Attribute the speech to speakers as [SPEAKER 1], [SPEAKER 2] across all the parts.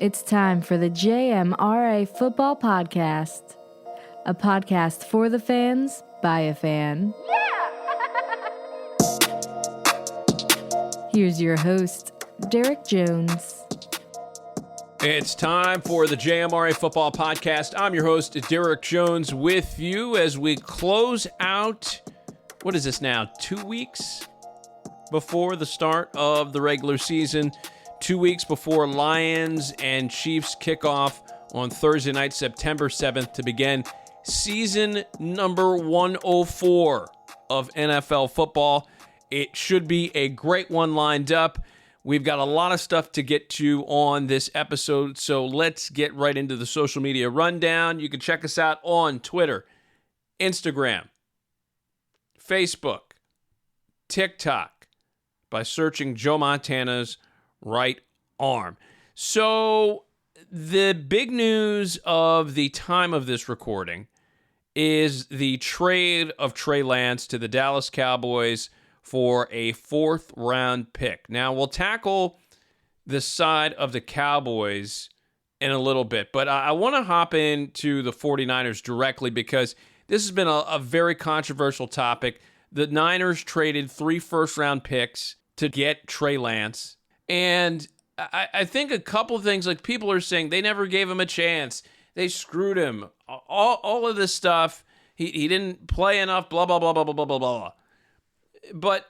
[SPEAKER 1] It's time for the JMRA Football Podcast, a podcast for the fans by a fan. Yeah! Here's your host, Derek Jones.
[SPEAKER 2] It's time for the JMRA Football Podcast. I'm your host, Derek Jones, with you as we close out, what is this now, 2 weeks before the start of the regular season, 2 weeks before Lions and Chiefs kickoff on Thursday night, September 7th, to begin season number 104 of NFL football. It should be a great one lined up. We've got a lot of stuff to get to on this episode, so let's get right into the social media rundown. You can check us out on Twitter, Instagram, Facebook, TikTok by searching Joe Montana's right arm. So the big news of the time of this recording is the trade of Trey Lance to the Dallas Cowboys for a fourth-round pick. Now, we'll tackle the side of the Cowboys in a little bit, but I want to hop into the 49ers directly because this has been a very controversial topic. The Niners traded 3 first-round picks to get Trey Lance, and I think a couple of things, like people are saying they never gave him a chance, they screwed him, all of this stuff, he didn't play enough, blah, blah, blah, blah, blah, blah, blah, blah. But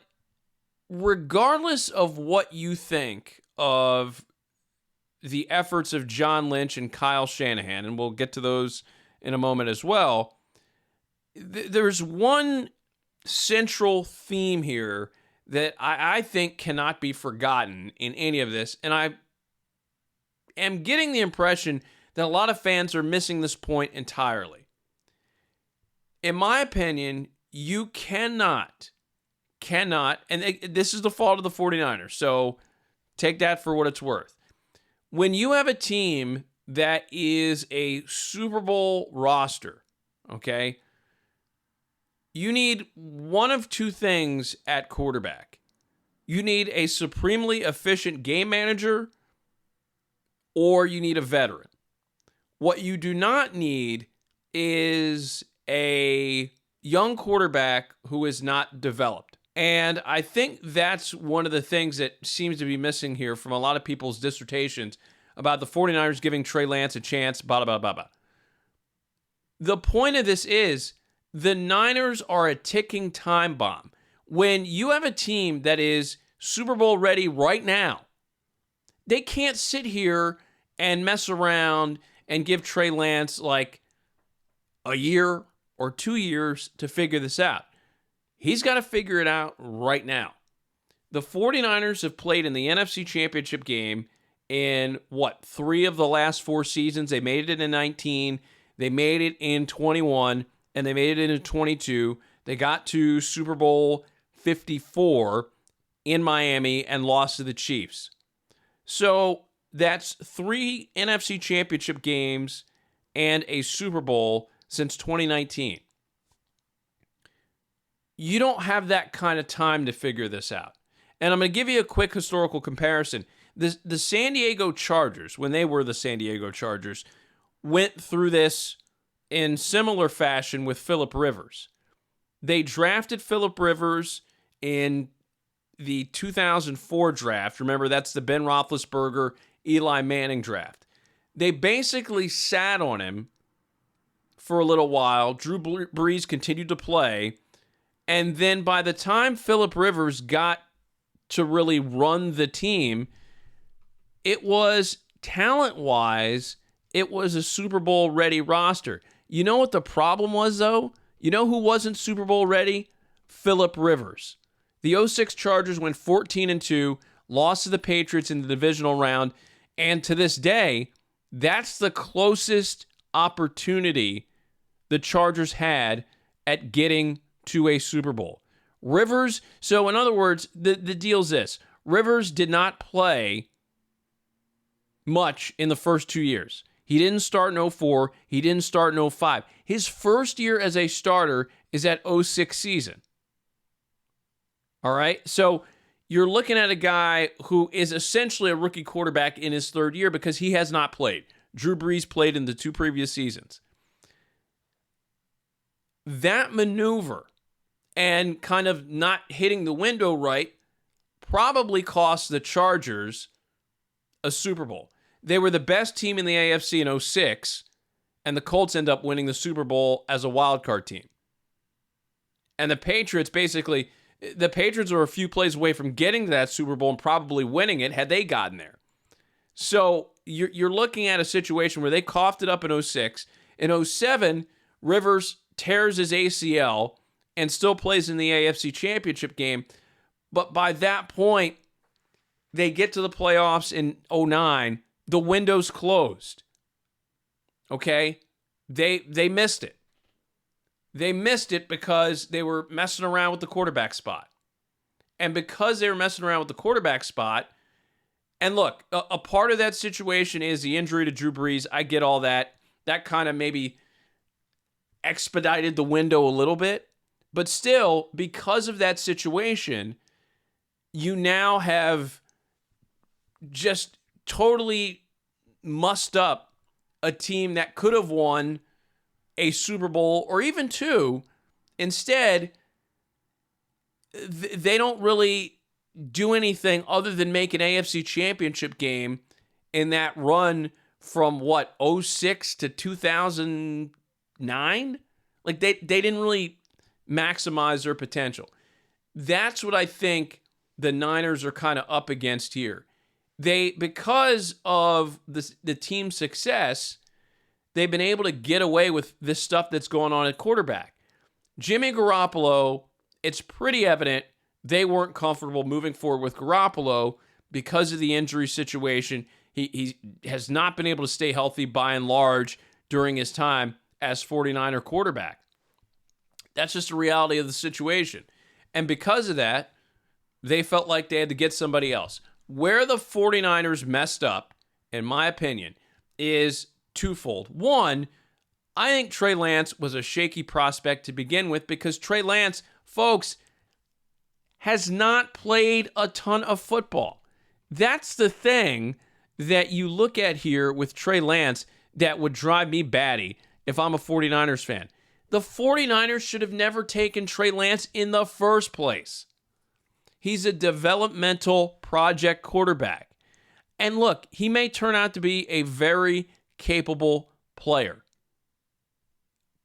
[SPEAKER 2] regardless of what you think of the efforts of John Lynch and Kyle Shanahan, and we'll get to those in a moment as well, there's one central theme here that I think cannot be forgotten in any of this, and I am getting the impression that a lot of fans are missing this point entirely. In my opinion, you cannot, and this is the fault of the 49ers, so take that for what it's worth. When you have a team that is a Super Bowl roster, okay, you need one of two things at quarterback. You need a supremely efficient game manager, or you need a veteran. What you do not need is a young quarterback who is not developed. And I think that's one of the things that seems to be missing here from a lot of people's dissertations about the 49ers giving Trey Lance a chance, blah, blah, blah, blah. The point of this is the Niners are a ticking time bomb. When you have a team that is Super Bowl ready right now, they can't sit here and mess around and give Trey Lance like a year or 2 years to figure this out. He's got to figure it out right now. The 49ers have played in the NFC Championship game in, 3 of the last 4 seasons. They made it in 19, they made it in 21, and they made it in 22. They got to Super Bowl 54 in Miami and lost to the Chiefs. So that's 3 NFC Championship games and a Super Bowl since 2019. You don't have that kind of time to figure this out. And I'm going to give you a quick historical comparison. The San Diego Chargers, when they were the San Diego Chargers, went through this in similar fashion with Phillip Rivers. They drafted Phillip Rivers in the 2004 draft. Remember, that's the Ben Roethlisberger, Eli Manning draft. They basically sat on him for a little while. Drew Brees continued to play. And then by the time Phillip Rivers got to really run the team, it was talent-wise, it was a Super Bowl ready roster. You know what the problem was, though? You know who wasn't Super Bowl ready? Phillip Rivers. The 06 Chargers went 14-2, lost to the Patriots in the divisional round, and to this day, that's the closest opportunity the Chargers had at getting to a Super Bowl. Rivers, so in other words, the deal's this. Rivers did not play much in the first 2 years. He didn't start in 04. He didn't start in 05. His first year as a starter is that 06 season. All right? So you're looking at a guy who is essentially a rookie quarterback in his third year because he has not played. Drew Brees played in the 2 previous seasons. That maneuver and kind of not hitting the window right probably cost the Chargers a Super Bowl. They were the best team in the AFC in 2006, and the Colts end up winning the Super Bowl as a wildcard team. And the Patriots were a few plays away from getting to that Super Bowl and probably winning it had they gotten there. So you're looking at a situation where they coughed it up in 2006. In 2007, Rivers tears his ACL and still plays in the AFC Championship game. But by that point, they get to the playoffs in 2009. The window's closed. Okay? They missed it. They missed it because they were messing around with the quarterback spot. And because they were messing around with the quarterback spot, and look, a part of that situation is the injury to Drew Brees. I get all that. That kind of maybe expedited the window a little bit. But still, because of that situation, you now have just totally mussed up a team that could have won a Super Bowl or even 2. Instead, they don't really do anything other than make an AFC Championship game in that run from 2006 to 2009? Like they didn't really maximize their potential. That's what I think the Niners are kind of up against here. Because of the team's success, they've been able to get away with this stuff that's going on at quarterback. Jimmy Garoppolo, it's pretty evident they weren't comfortable moving forward with Garoppolo because of the injury situation. He has not been able to stay healthy by and large during his time as 49er quarterback. That's just a reality of the situation. And because of that, they felt like they had to get somebody else. Where the 49ers messed up, in my opinion, is twofold. One, I think Trey Lance was a shaky prospect to begin with because Trey Lance, folks, has not played a ton of football. That's the thing that you look at here with Trey Lance that would drive me batty if I'm a 49ers fan. The 49ers should have never taken Trey Lance in the first place. He's a developmental project quarterback. And look, he may turn out to be a very capable player.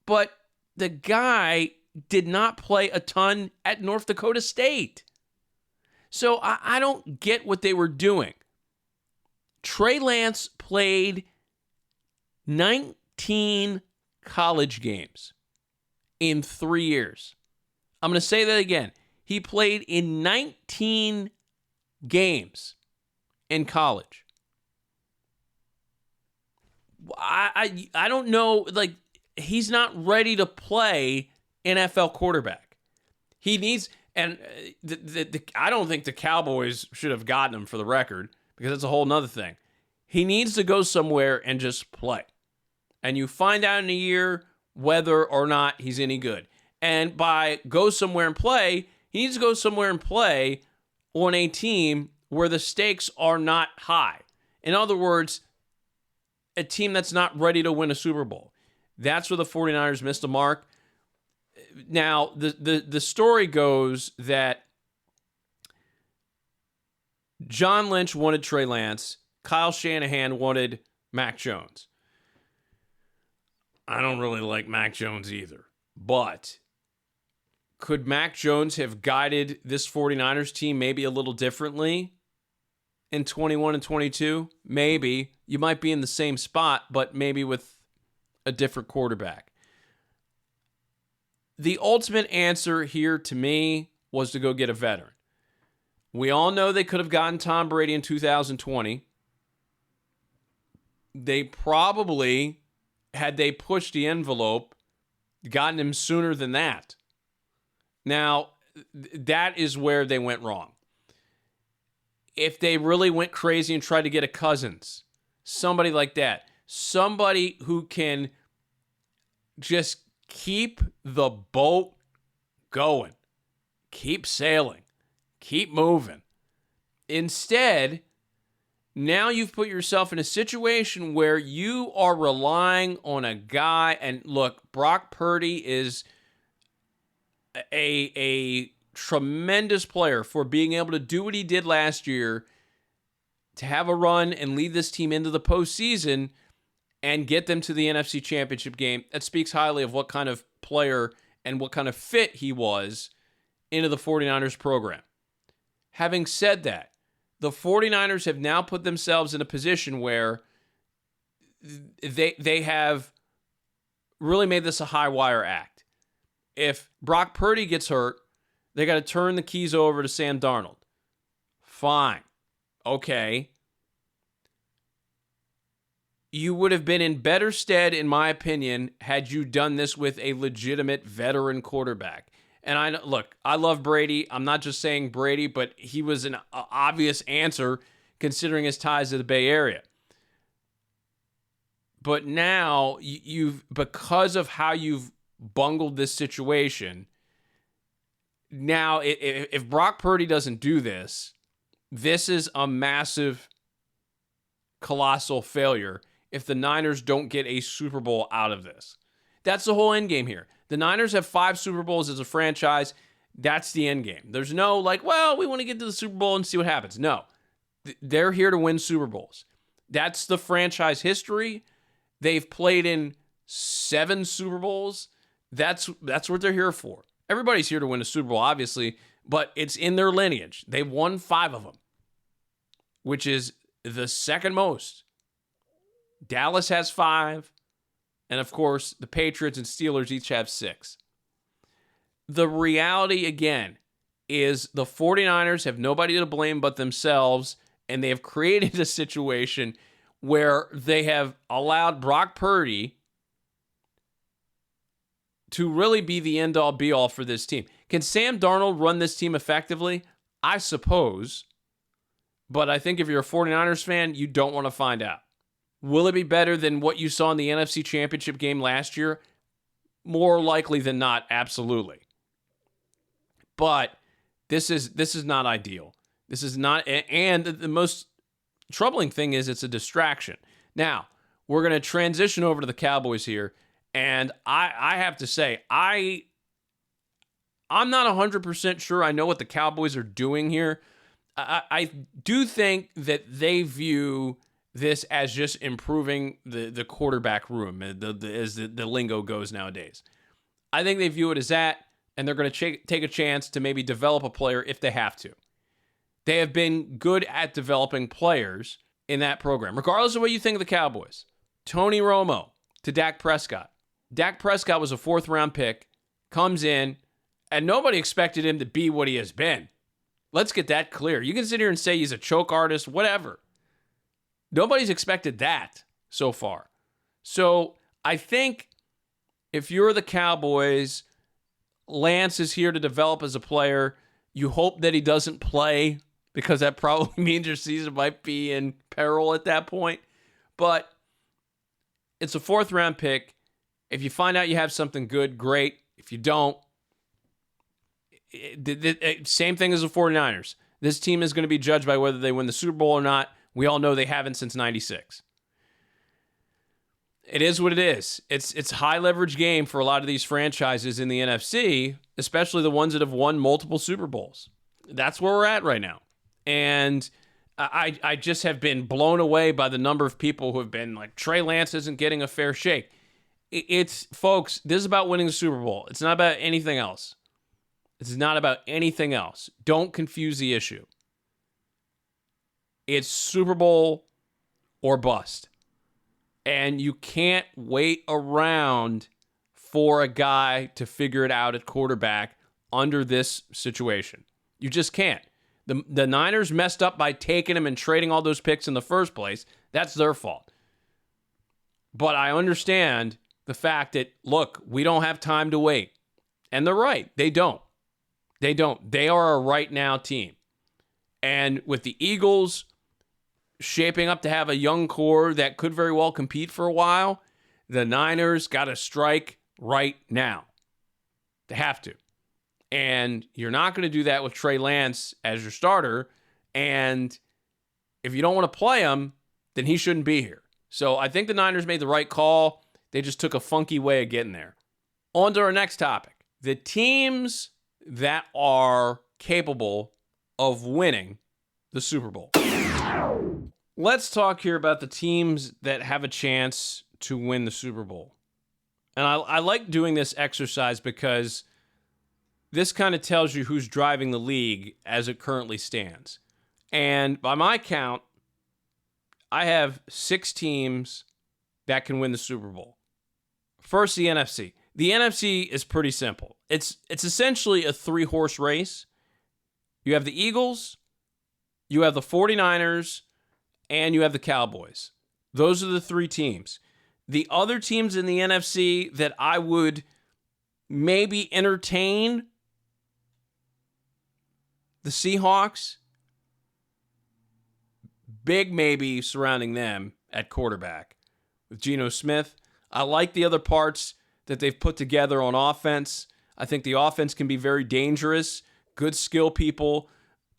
[SPEAKER 2] But the guy did not play a ton at North Dakota State. So I don't get what they were doing. Trey Lance played 19 college games in 3 years. I'm going to say that again. He played in 19 games in college. I don't know, like, he's not ready to play NFL quarterback. He needs, and I don't think the Cowboys should have gotten him, for the record, because that's a whole nother thing. He needs to go somewhere and just play. And you find out in a year whether or not he's any good. And by go somewhere and play, he needs to go somewhere and play on a team where the stakes are not high. In other words, a team that's not ready to win a Super Bowl. That's where the 49ers missed the mark. Now, the story goes that John Lynch wanted Trey Lance. Kyle Shanahan wanted Mac Jones. I don't really like Mac Jones either. But could Mac Jones have guided this 49ers team maybe a little differently in 21 and 22? Maybe. You might be in the same spot, but maybe with a different quarterback. The ultimate answer here to me was to go get a veteran. We all know they could have gotten Tom Brady in 2020. They probably, had they pushed the envelope, gotten him sooner than that. Now, that is where they went wrong. If they really went crazy and tried to get a Cousins, somebody like that, somebody who can just keep the boat going, keep sailing, keep moving, Instead, now you've put yourself in a situation where you are relying on a guy. And look, Brock Purdy is a tremendous player for being able to do what he did last year, to have a run and lead this team into the postseason and get them to the NFC Championship game. That speaks highly of what kind of player and what kind of fit he was into the 49ers program. Having said that, the 49ers have now put themselves in a position where they have really made this a high wire act. If Brock Purdy gets hurt, they got to turn the keys over to Sam Darnold. Fine. Okay. You would have been in better stead, in my opinion, had you done this with a legitimate veteran quarterback. And I love Brady. I'm not just saying Brady, but he was an obvious answer considering his ties to the Bay Area. But now, because of how you've bungled this situation, now if Brock Purdy doesn't do this, this is a massive, colossal failure if the Niners don't get a Super Bowl out of this. That's the whole end game here. The Niners have 5 Super Bowls as a franchise. That's the end game. There's no we want to get to the Super Bowl and see what happens. No. They're here to win Super Bowls. That's the franchise history. They've played in 7 Super Bowls. That's what they're here for. Everybody's here to win a Super Bowl, obviously, but it's in their lineage. They've won 5 of them, which is the second most. Dallas has 5. And, of course, the Patriots and Steelers each have 6. The reality, again, is the 49ers have nobody to blame but themselves, and they have created a situation where they have allowed Brock Purdy to really be the end-all, be-all for this team. Can Sam Darnold run this team effectively? I suppose. But I think if you're a 49ers fan, you don't want to find out. Will it be better than what you saw in the NFC Championship game last year? More likely than not, absolutely. But this is not ideal. This is not, and the most troubling thing is it's a distraction. Now, we're going to transition over to the Cowboys here, and I have to say, I'm not 100% sure I know what the Cowboys are doing here. I do think that they view this as just improving the quarterback room, as the lingo goes nowadays. I think they view it as that, and they're going to take a chance to maybe develop a player if they have to. They have been good at developing players in that program, regardless of what you think of the Cowboys. Tony Romo to Dak Prescott. Dak Prescott was a 4th-round pick, comes in, and nobody expected him to be what he has been. Let's get that clear. You can sit here and say he's a choke artist, whatever. Nobody's expected that so far. So I think if you're the Cowboys, Lance is here to develop as a player. You hope that he doesn't play because that probably means your season might be in peril at that point. But it's a 4th-round pick. If you find out you have something good, great. If you don't, same thing as the 49ers. This team is going to be judged by whether they win the Super Bowl or not. We all know they haven't since 96. It is what it is. It's a high leverage game for a lot of these franchises in the NFC, especially the ones that have won multiple Super Bowls. That's where we're at right now. And I just have been blown away by the number of people who have been like, Trey Lance isn't getting a fair shake. Folks, this is about winning the Super Bowl. It's not about anything else. It's not about anything else. Don't confuse the issue. It's Super Bowl or bust. And you can't wait around for a guy to figure it out at quarterback under this situation. You just can't. The Niners messed up by taking him and trading all those picks in the first place. That's their fault. But I understand the fact that, look, we don't have time to wait. And they're right. They don't. They don't. They are a right now team. And with the Eagles shaping up to have a young core that could very well compete for a while, the Niners got to strike right now. They have to. And you're not going to do that with Trey Lance as your starter And if you don't want to play him, then he shouldn't be here. So I think the Niners made the right call. They just took a funky way of getting there. On to our next topic. The teams that are capable of winning the Super Bowl. Let's talk here about the teams that have a chance to win the Super Bowl. And I like doing this exercise because this kind of tells you who's driving the league as it currently stands. And by my count, I have 6 teams that can win the Super Bowl. First, the NFC. The NFC is pretty simple. It's essentially a 3-horse race. You have the Eagles, you have the 49ers, and you have the Cowboys. Those are the 3 teams. The other teams in the NFC that I would maybe entertain, the Seahawks, big maybe surrounding them at quarterback with Geno Smith. I like the other parts that they've put together on offense. I think the offense can be very dangerous. Good skill people.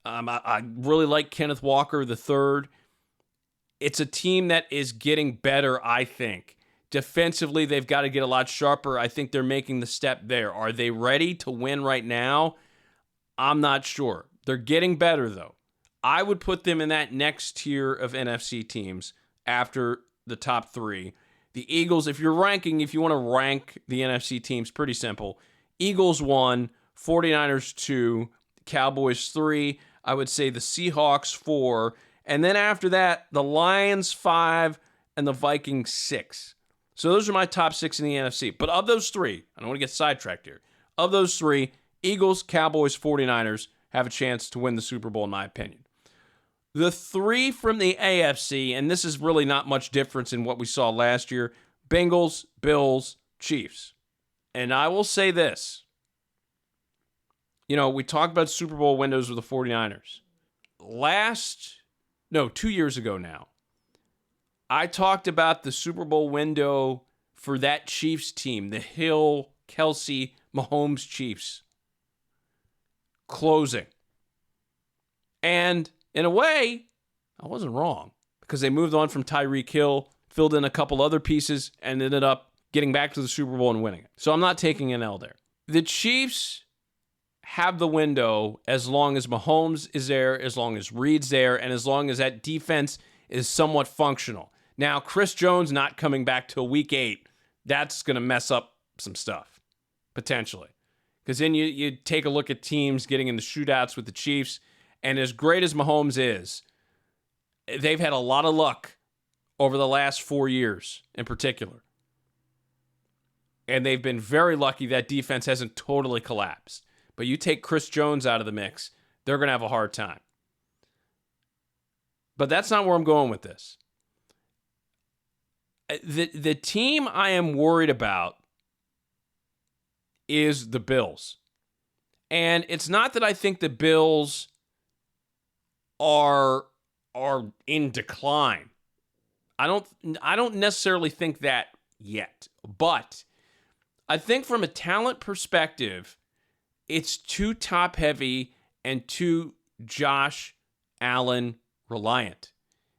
[SPEAKER 2] I really like Kenneth Walker III. It's a team that is getting better, I think. Defensively, they've got to get a lot sharper. I think they're making the step there. Are they ready to win right now? I'm not sure. They're getting better, though. I would put them in that next tier of NFC teams after the top 3. The Eagles, if you want to rank the NFC teams, pretty simple. Eagles 1, 49ers 2, Cowboys 3. I would say the Seahawks 4. And then after that, the Lions 5 and the Vikings 6. So those are my top 6 in the NFC. But of those 3, I don't want to get sidetracked here. Of those 3, Eagles, Cowboys, 49ers have a chance to win the Super Bowl, in my opinion. The 3 from the AFC, and this is really not much difference in what we saw last year, Bengals, Bills, Chiefs. And I will say this. We talked about Super Bowl windows with the 49ers. 2 years ago now, I talked about the Super Bowl window for that Chiefs team, the Hill, Kelsey, Mahomes Chiefs, closing. And in a way, I wasn't wrong because they moved on from Tyreek Hill, filled in a couple other pieces, and ended up getting back to the Super Bowl and winning it. So I'm not taking an L there. The Chiefs have the window as long as Mahomes is there, as long as Reed's there, and as long as that defense is somewhat functional. Now, Chris Jones not coming back till week 8, that's going to mess up some stuff, potentially. Because then you take a look at teams getting in the shootouts with the Chiefs, and as great as Mahomes is, they've had a lot of luck over the last 4 years in particular. And they've been very lucky that defense hasn't totally collapsed. But you take Chris Jones out of the mix, they're going to have a hard time. But that's not where I'm going with this. The team I am worried about is the Bills. And it's not that I think the Bills are in decline. I don't necessarily think that yet. But I think from a talent perspective, it's too top-heavy and too Josh Allen reliant.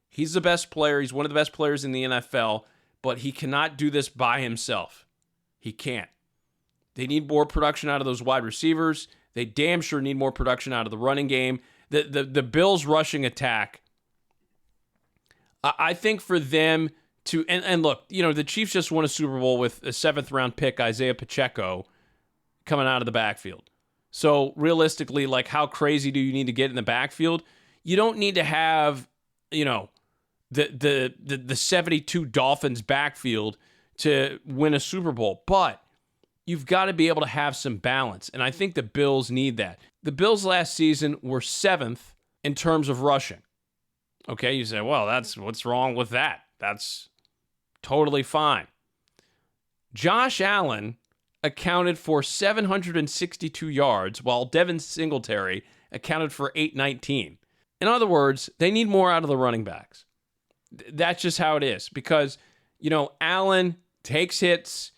[SPEAKER 2] He's the best player. He's one of the best players in the NFL, but he cannot do this by himself. He can't. They need more production out of those wide receivers. They damn sure need more production out of the running game. The Bills' rushing attack, I think for them to, and look, the Chiefs just won a Super Bowl with a 7th-round pick, Isaiah Pacheco, coming out of the backfield. So realistically, how crazy do you need to get in the backfield? You don't need to have, the 72 Dolphins backfield to win a Super Bowl, but you've got to be able to have some balance, and I think the Bills need that. The Bills last season were 7th in terms of rushing. Okay, you say, well, what's wrong with that? That's totally fine. Josh Allen accounted for 762 yards, while Devin Singletary accounted for 819. In other words, they need more out of the running backs. That's just how it is. Because, Allen takes hits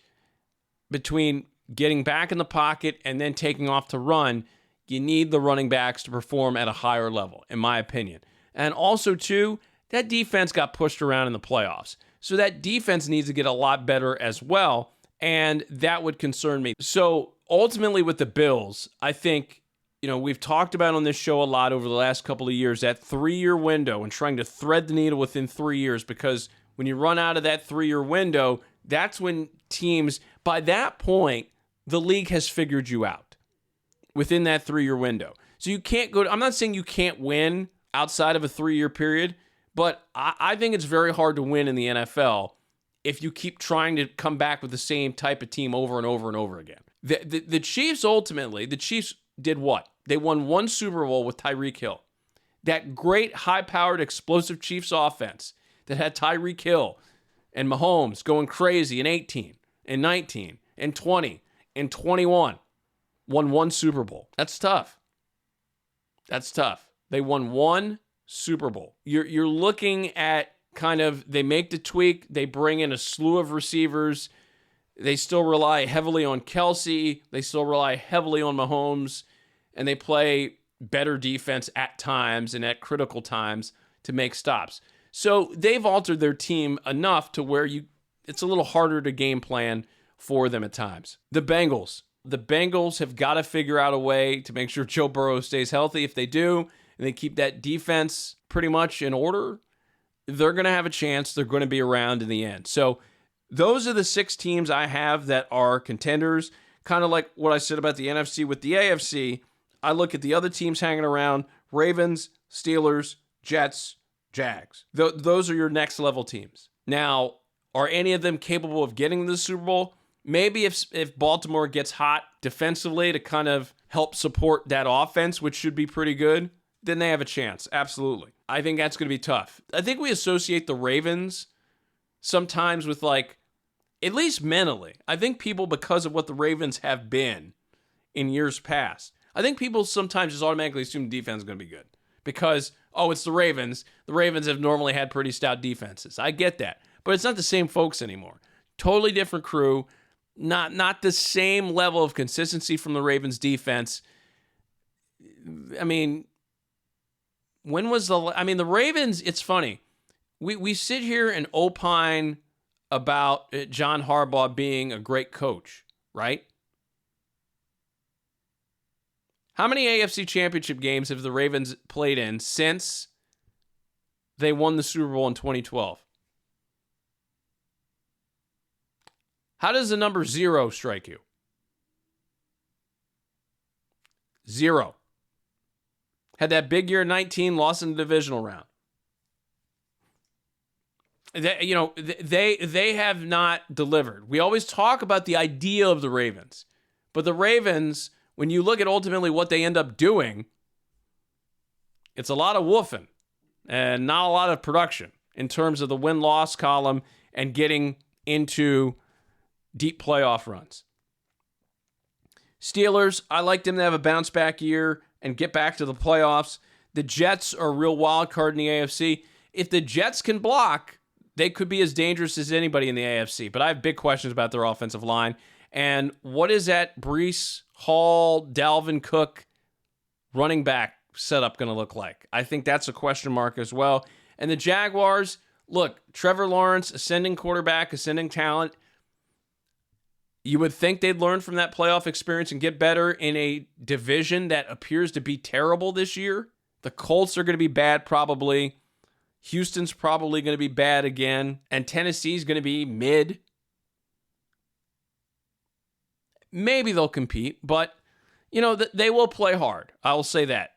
[SPEAKER 2] between getting back in the pocket and then taking off to run. you need the running backs to perform at a higher level, in my opinion. And also, too, that defense got pushed around in the playoffs. So that defense needs to get a lot better as well, and that would concern me. So ultimately with the Bills, I think, we've talked about on this show a lot over the last couple of years, that 3-year window and trying to thread the needle within 3 years, because when you run out of that 3-year window, that's when teams, by that point, the league has figured you out within that 3-year window. So you can't go, I'm not saying you can't win outside of a 3-year period, but I think it's very hard to win in the NFL if you keep trying to come back with the same type of team over and over and over again. The Chiefs ultimately, the Chiefs did what? They won 1 Super Bowl with Tyreek Hill. That great, high-powered, explosive Chiefs offense that had Tyreek Hill and Mahomes going crazy in 18, and 19, and 20, and 21. Won 1 Super Bowl. That's tough. That's tough. They won 1 Super Bowl. You're looking at kind of, they make the tweak, they bring in a slew of receivers. They still rely heavily on Kelsey. They still rely heavily on Mahomes. And they play better defense at times and at critical times to make stops. So they've altered their team enough to where it's a little harder to game plan for them at times. The Bengals have got to figure out a way to make sure Joe Burrow stays healthy. If they do, and they keep that defense pretty much in order, they're going to have a chance. They're going to be around in the end. So those are the 6 teams I have that are contenders. Kind of like what I said about the NFC with the AFC. I look at the other teams hanging around: Ravens, Steelers, Jets, Jags. Those are your next level teams. Now, are any of them capable of getting to the Super Bowl? Maybe if Baltimore gets hot defensively to kind of help support that offense, which should be pretty good, then they have a chance. Absolutely. I think that's going to be tough. I think we associate the Ravens sometimes with, like, at least mentally, I think people, because of what the Ravens have been in years past, I think people sometimes just automatically assume the defense is going to be good because, it's the Ravens. The Ravens have normally had pretty stout defenses. I get that. But it's not the same folks anymore. Totally different crew. Not the same level of consistency from the Ravens defense. I mean, the Ravens, it's funny. We sit here and opine about John Harbaugh being a great coach, right? How many AFC Championship games have the Ravens played in since they won the Super Bowl in 2012? How does the number 0 strike you? 0. Had that big year in 19, lost in the divisional round. They have not delivered. We always talk about the idea of the Ravens. But the Ravens, when you look at ultimately what they end up doing, it's a lot of woofing and not a lot of production in terms of the win-loss column and getting into deep playoff runs. Steelers, I like them to have a bounce-back year and get back to the playoffs. The Jets are a real wild card in the AFC. If the Jets can block, they could be as dangerous as anybody in the AFC. But I have big questions about their offensive line. And what is that Breece Hall, Dalvin Cook running back setup going to look like? I think that's a question mark as well. And the Jaguars, look, Trevor Lawrence, ascending quarterback, ascending talent. You would think they'd learn from that playoff experience and get better in a division that appears to be terrible this year. The Colts are going to be bad probably. Houston's probably going to be bad again. And Tennessee's going to be mid. Maybe they'll compete, but they will play hard. I will say that.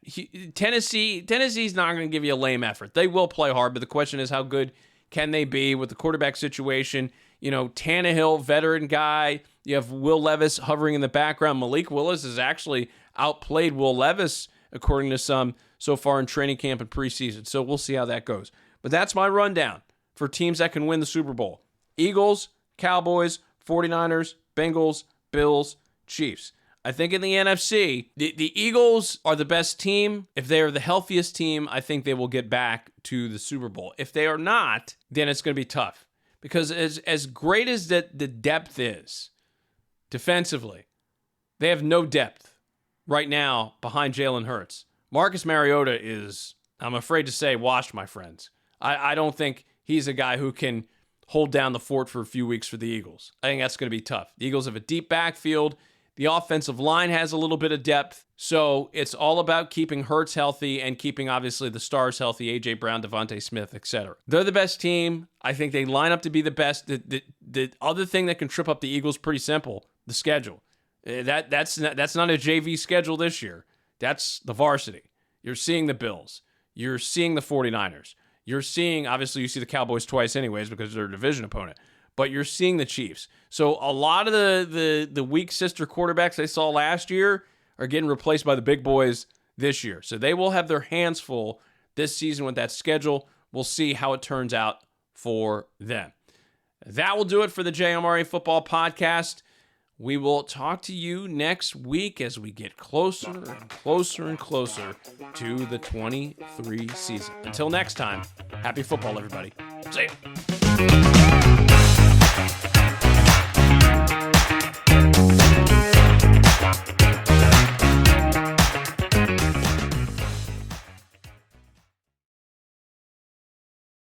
[SPEAKER 2] Tennessee's not going to give you a lame effort. They will play hard, but the question is how good can they be with the quarterback situation? Tannehill, veteran guy. You have Will Levis hovering in the background. Malik Willis has actually outplayed Will Levis, according to some, so far in training camp and preseason. So we'll see how that goes. But that's my rundown for teams that can win the Super Bowl. Eagles, Cowboys, 49ers, Bengals, Bills, Chiefs. I think in the NFC, the Eagles are the best team. If they are the healthiest team, I think they will get back to the Super Bowl. If they are not, then it's going to be tough. Because as great as the depth is defensively, they have no depth right now behind Jalen Hurts. Marcus Mariota is, I'm afraid to say, washed, my friends. I don't think he's a guy who can hold down the fort for a few weeks for the Eagles. I think that's going to be tough. The Eagles have a deep backfield. The offensive line has a little bit of depth. So it's all about keeping Hurts healthy and keeping, obviously, the stars healthy, A.J. Brown, Devontae Smith, etc. They're the best team. I think they line up to be the best. The other thing that can trip up the Eagles, pretty simple, the schedule. That's not a JV schedule this year. That's the varsity. You're seeing the Bills. You're seeing the 49ers. You're seeing, obviously, you see the Cowboys twice anyways because they're a division opponent. But you're seeing the Chiefs. So a lot of the weak sister quarterbacks they saw last year are getting replaced by the big boys this year. So they will have their hands full this season with that schedule. We'll see how it turns out for them. That will do it for the JMRA Football Podcast. We will talk to you next week as we get closer and closer and closer to the 23 season. Until next time, happy football, everybody. See ya.